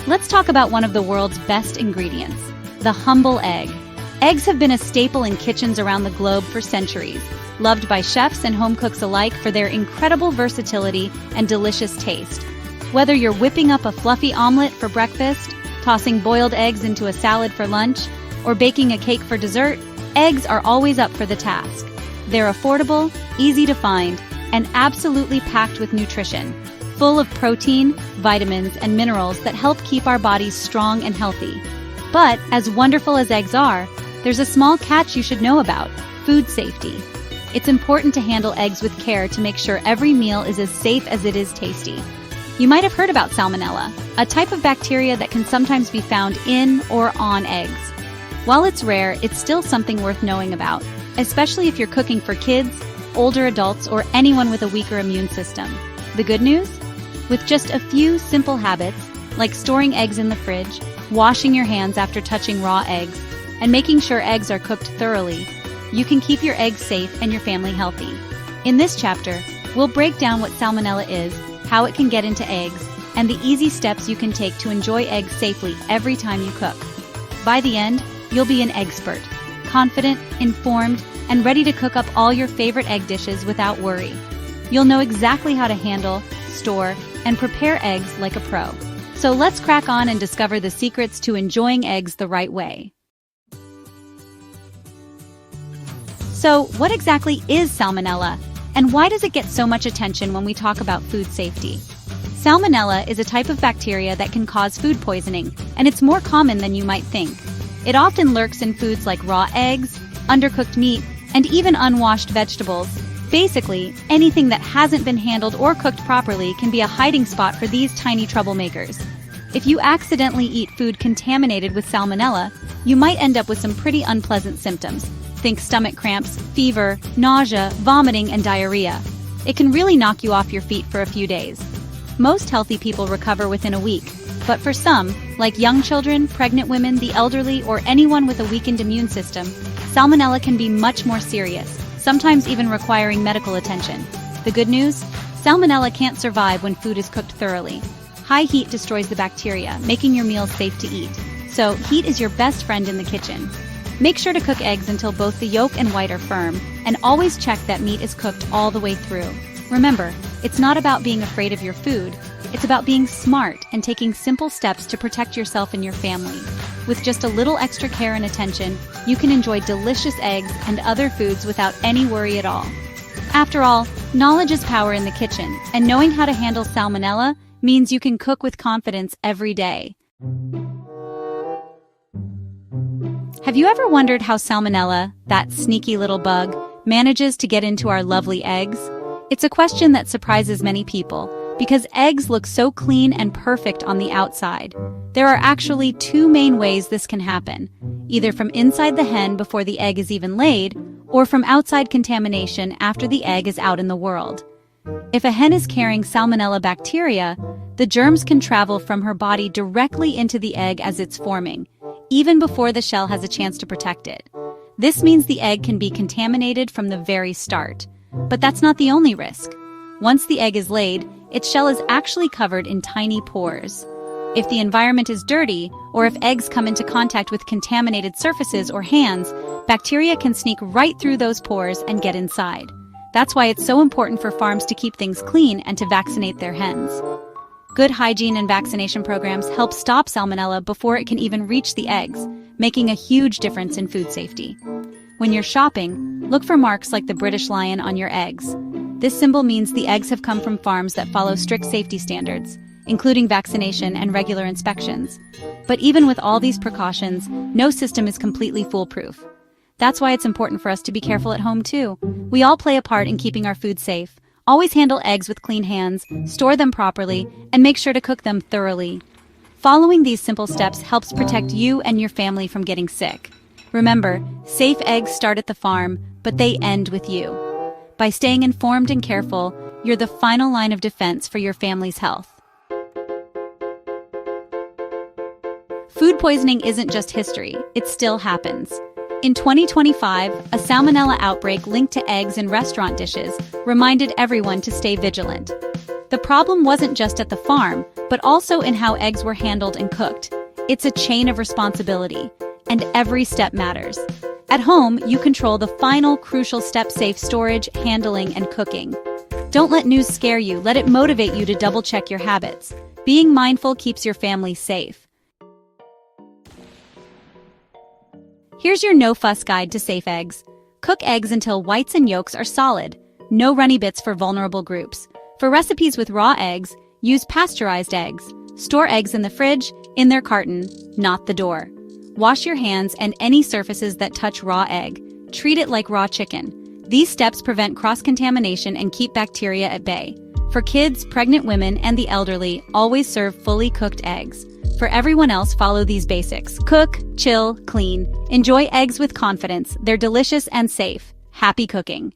Let's talk about one of the world's best ingredients, the humble egg. Eggs have been a staple in kitchens around the globe for centuries, loved by chefs and home cooks alike for their incredible versatility and delicious taste. Whether you're whipping up a fluffy omelet for breakfast, tossing boiled eggs into a salad for lunch, or baking a cake for dessert, eggs are always up for the task. They're affordable, easy to find, and absolutely packed with nutrition, full of protein, vitamins, and minerals that help keep our bodies strong and healthy. But, as wonderful as eggs are, there's a small catch you should know about: food safety. It's important to handle eggs with care to make sure every meal is as safe as it is tasty. You might have heard about Salmonella, a type of bacteria that can sometimes be found in or on eggs. While it's rare, it's still something worth knowing about, especially if you're cooking for kids, older adults, or anyone with a weaker immune system. The good news? With just a few simple habits, like storing eggs in the fridge, washing your hands after touching raw eggs, and making sure eggs are cooked thoroughly, you can keep your eggs safe and your family healthy. In this chapter, we'll break down what Salmonella is, how it can get into eggs, and the easy steps you can take to enjoy eggs safely every time you cook. By the end, you'll be an eggspert, confident, informed, and ready to cook up all your favorite egg dishes without worry. You'll know exactly how to handle, store, and prepare eggs like a pro. So let's crack on and discover the secrets to enjoying eggs the right way. So, what exactly is Salmonella? And why does it get so much attention when we talk about food safety? Salmonella is a type of bacteria that can cause food poisoning, and it's more common than you might think. It often lurks in foods like raw eggs, undercooked meat, and even unwashed vegetables. Basically, anything that hasn't been handled or cooked properly can be a hiding spot for these tiny troublemakers. If you accidentally eat food contaminated with Salmonella, you might end up with some pretty unpleasant symptoms. Think stomach cramps, fever, nausea, vomiting, and diarrhea. It can really knock you off your feet for a few days. Most healthy people recover within a week, but for some, like young children, pregnant women, the elderly, or anyone with a weakened immune system, Salmonella can be much more serious, sometimes even requiring medical attention. The good news? Salmonella can't survive when food is cooked thoroughly. High heat destroys the bacteria, making your meals safe to eat. So, heat is your best friend in the kitchen. Make sure to cook eggs until both the yolk and white are firm, and always check that meat is cooked all the way through. Remember, it's not about being afraid of your food, it's about being smart and taking simple steps to protect yourself and your family. With just a little extra care and attention, you can enjoy delicious eggs and other foods without any worry at all. After all, knowledge is power in the kitchen, and knowing how to handle Salmonella means you can cook with confidence every day. Have you ever wondered how Salmonella, that sneaky little bug, manages to get into our lovely eggs? It's a question that surprises many people, because eggs look so clean and perfect on the outside. There are actually two main ways this can happen, either from inside the hen before the egg is even laid, or from outside contamination after the egg is out in the world. If a hen is carrying Salmonella bacteria, the germs can travel from her body directly into the egg as it's forming, even before the shell has a chance to protect it. This means the egg can be contaminated from the very start. But that's not the only risk. Once the egg is laid, its shell is actually covered in tiny pores. If the environment is dirty, or if eggs come into contact with contaminated surfaces or hands, bacteria can sneak right through those pores and get inside. That's why it's so important for farms to keep things clean and to vaccinate their hens. Good hygiene and vaccination programs help stop Salmonella before it can even reach the eggs, making a huge difference in food safety. When you're shopping, look for marks like the British lion on your eggs. This symbol means the eggs have come from farms that follow strict safety standards, including vaccination and regular inspections. But even with all these precautions, no system is completely foolproof. That's why it's important for us to be careful at home too. We all play a part in keeping our food safe. Always handle eggs with clean hands, store them properly, and make sure to cook them thoroughly. Following these simple steps helps protect you and your family from getting sick. Remember, safe eggs start at the farm, but they end with you. By staying informed and careful, you're the final line of defense for your family's health. Food poisoning isn't just history, it still happens. In 2025, a Salmonella outbreak linked to eggs in restaurant dishes reminded everyone to stay vigilant. The problem wasn't just at the farm, but also in how eggs were handled and cooked. It's a chain of responsibility, and every step matters. At home, you control the final crucial step: safe storage, handling, and cooking. Don't let news scare you, let it motivate you to double-check your habits. Being mindful keeps your family safe. Here's your no-fuss guide to safe eggs. Cook eggs until whites and yolks are solid. No runny bits for vulnerable groups. For recipes with raw eggs, use pasteurized eggs. Store eggs in the fridge, in their carton, not the door. Wash your hands and any surfaces that touch raw egg. Treat it like raw chicken. These steps prevent cross-contamination and keep bacteria at bay. For kids, pregnant women, and the elderly, always serve fully cooked eggs. For everyone else, follow these basics. Cook, chill, clean. Enjoy eggs with confidence. They're delicious and safe. Happy cooking.